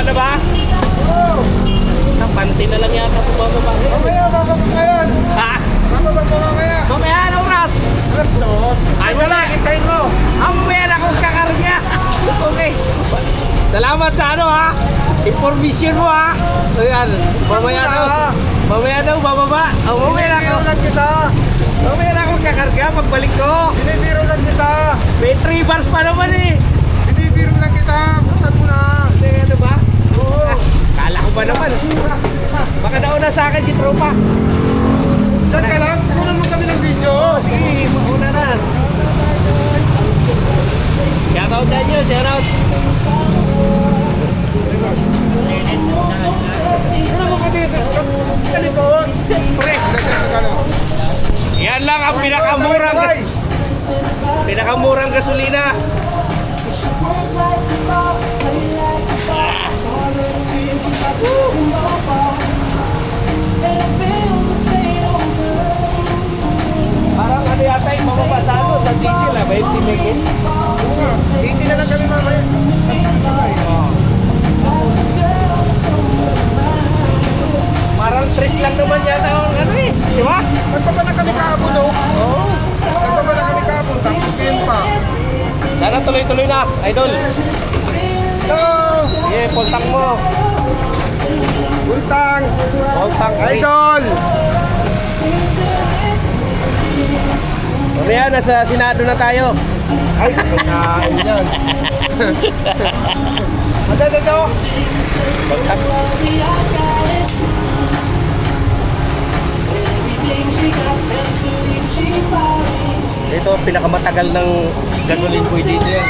na ba? Oo. Panty na lang yata bumababa. Mamaya, bababa ka yan. Ha? Bababa ka mamaya. Mamaya, anong oras? Alas 2. Ay, wala. Kintayin mo. Mamaya na akong kakarga. Okay. Salamat sa ano ha. Information mo ha. Ayan. Mamaya daw. Mamaya daw bababa. Oh, mamaya na ako. Binibiro lang kita. Mamaya na akong kakarga pagbalik ko. Binibiro lang kita. May 3 bars pa naman eh. Binibiro lang kita. Buksan mo na. Hindi, ano ba? Oo. Kala ko ba naman? Baka nauna sa akin si tropa. Diyan ka lang. Kunan mo kami ng video. Sige, mauna na. Shoutout sa inyo, shoutout. Kunan mo kami. Kalipon. Siyempre. Yan lang ang pinakamurang gasolina. Parang ano yata yung mamabasa ano sa diesel ah, 20 megit. Hindi na lang kami mamaya. Parang 3 lang naman yata ang ano eh, di ba? Nagpapala kami kahapon, no? Oo. Nagpapala kami kahapon, tapos ngayon pa. Sana tuloy-tuloy na, idol. Hello! Sige, puntang mo. Bultang! Puntang ka. Idol! Mamaya, nasa Senado na tayo. Ay, kinain yan. Maganda to. Puntang. Ito, pinakamatagal ng gasoline boy dito yan.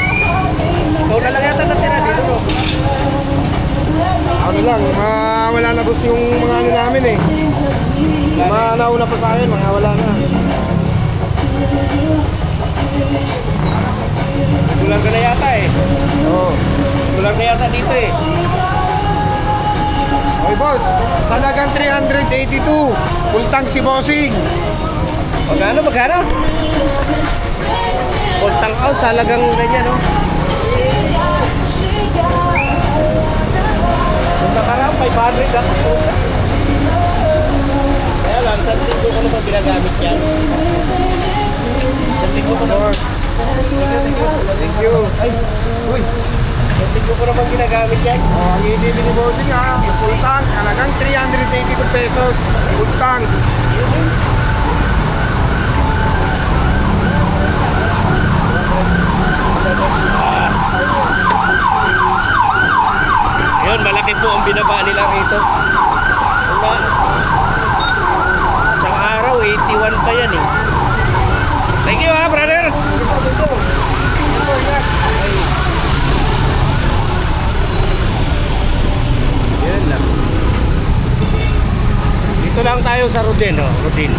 Ikaw na lang yata natira dito, no? Ano lang, wala na boss yung mga ano namin eh. Mga nauna pa sa akin, mga wala na. Kulang ka na yata eh. Oo. Kulang na yata dito eh. Okay boss, salagang 382. Full tank si Bossing. Magkano, magkano? Puntang house, halagang ganyan, no? Kung nakaraan, 500 ako. Kaya lang, sa tingko ko naman ginagamit yan. Sa tingko ko naman. Thank you. Ay, Uy, sa tingko ko naman ginagamit yan. ang ibig ni Bossing ha. Full tank, halagang 382 pesos. Full tank. Yun, malaki po ang binaba nila rito. Diba? Isang araw, 81 pa yan eh. Thank you ha, brother! Ay. Yan lang. Dito lang tayo sa Rodin, oh. Rodin.